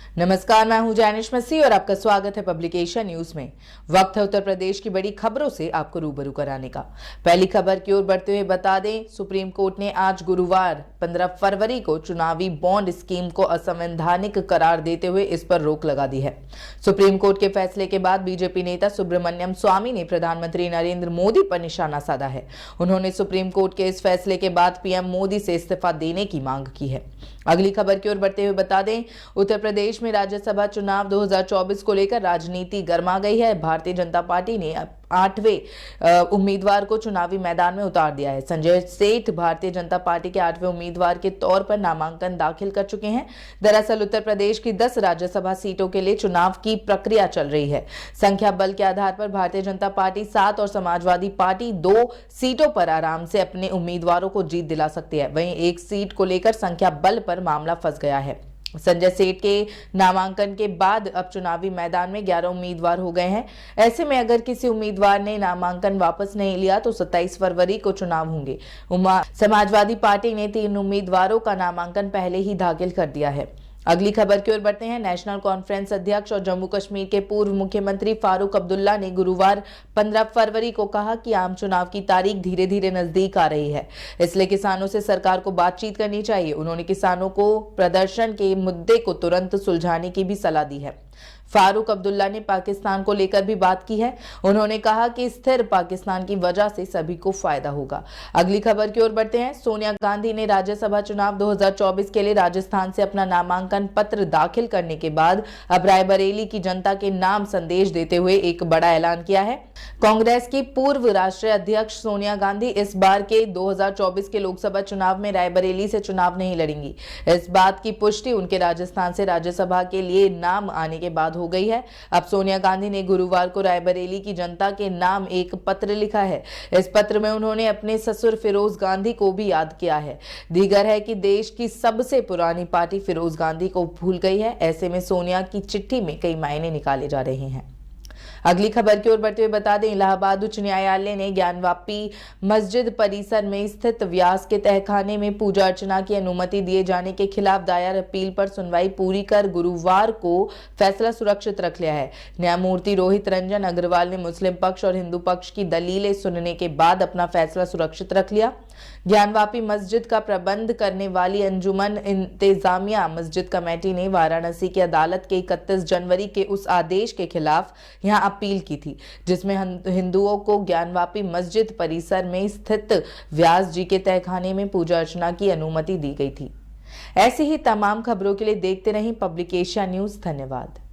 नमस्कार, मैं हूं जैनिश मसीह और आपका स्वागत है पब्लिकेशन न्यूज में। वक्त है उत्तर प्रदेश की बड़ी खबरों से आपको रूबरू कराने का। पहली खबर की ओर बढ़ते हुए बता दें, सुप्रीम कोर्ट ने आज गुरुवार 15 फरवरी को चुनावी बॉन्ड स्कीम को असंवैधानिक करार देते हुए इस पर रोक लगा दी है। सुप्रीम कोर्ट के फैसले के बाद बीजेपी नेता सुब्रमण्यम स्वामी ने प्रधानमंत्री नरेंद्र मोदी पर निशाना साधा है। उन्होंने सुप्रीम कोर्ट के इस फैसले के बाद पीएम मोदी से इस्तीफा देने की मांग की है। अगली खबर की ओर बढ़ते हुए बता दें, उत्तर प्रदेश में राज्यसभा चुनाव 2024 को लेकर राजनीति गर्मा गई है। भारतीय जनता पार्टी ने 8वें उम्मीदवार को चुनावी मैदान में उतार दिया है। संजय सेठ भारतीय जनता पार्टी के 8वें उम्मीदवार के तौर पर नामांकन दाखिल कर चुके हैं। दरअसल उत्तर प्रदेश की 10 राज्यसभा सीटों के लिए चुनाव की प्रक्रिया चल रही है। संख्या बल के आधार पर भारतीय जनता पार्टी 7 और समाजवादी पार्टी 2 सीटों पर आराम से अपने उम्मीदवारों को जीत दिला सकती है। वहीं एक सीट को लेकर संख्या बल पर मामला फंस गया है। संजय सेठ के नामांकन के बाद अब चुनावी मैदान में 11 उम्मीदवार हो गए हैं। ऐसे में अगर किसी उम्मीदवार ने नामांकन वापस नहीं लिया तो 27 फरवरी को चुनाव होंगे। समाजवादी पार्टी ने 3 उम्मीदवारों का नामांकन पहले ही दाखिल कर दिया है। अगली खबर की ओर बढ़ते हैं। नेशनल कॉन्फ्रेंस अध्यक्ष और जम्मू कश्मीर के पूर्व मुख्यमंत्री फारूक अब्दुल्ला ने गुरुवार 15 फरवरी को कहा कि आम चुनाव की तारीख धीरे धीरे नजदीक आ रही है, इसलिए किसानों से सरकार को बातचीत करनी चाहिए। उन्होंने किसानों को प्रदर्शन के मुद्दे को तुरंत सुलझाने की भी सलाह दी है। फारूक अब्दुल्ला ने पाकिस्तान को लेकर भी बात की है। उन्होंने कहा कि स्थिर पाकिस्तान की वजह से सभी को फायदा होगा। अगली खबर की ओर बढ़ते हैं। सोनिया गांधी ने राज्यसभा चुनाव 2024 के लिए राजस्थान से अपना नामांकन पत्र दाखिल करने के बाद अब रायबरेली की जनता के नाम संदेश देते हुए एक बड़ा ऐलान किया है। कांग्रेस की पूर्व राष्ट्रीय अध्यक्ष सोनिया गांधी इस बार के 2024 के लोकसभा चुनाव में रायबरेली से चुनाव नहीं लड़ेंगी। इस बात की पुष्टि उनके राजस्थान से राज्यसभा के लिए नाम आने के बाद हो गई है। अब सोनिया गांधी ने गुरुवार को रायबरेली की जनता के नाम एक पत्र लिखा है। इस पत्र में उन्होंने अपने ससुर फिरोज गांधी को भी याद किया है। दीगर है कि देश की सबसे पुरानी पार्टी फिरोज गांधी को भूल गई है। ऐसे में सोनिया की चिट्ठी में कई मायने निकाले जा रहे हैं। अगली खबर की ओर बढ़ते हुए बता दें, इलाहाबाद उच्च न्यायालय ने ज्ञानवापी मस्जिद परिसर में स्थित व्यास के तहखाने में पूजा अर्चना की अनुमति दिए जाने के खिलाफ दायर अपील पर सुनवाई पूरी कर गुरुवार को फैसला सुरक्षित रख लिया है। न्यायमूर्ति रोहित रंजन अग्रवाल ने मुस्लिम पक्ष और हिंदू पक्ष की दलीलें सुनने के बाद अपना फैसला सुरक्षित रख लिया। ज्ञानवापी मस्जिद का प्रबंध करने वाली अंजुमन इंतजामिया मस्जिद कमेटी ने वाराणसी की अदालत के 31 जनवरी के उस आदेश के खिलाफ यहां अपील की थी, जिसमें हिंदुओं को ज्ञानवापी मस्जिद परिसर में स्थित व्यास जी के तहखाने में पूजा अर्चना की अनुमति दी गई थी। ऐसी ही तमाम खबरों के लिए देखते रहें पब्लिकेशन न्यूज। धन्यवाद।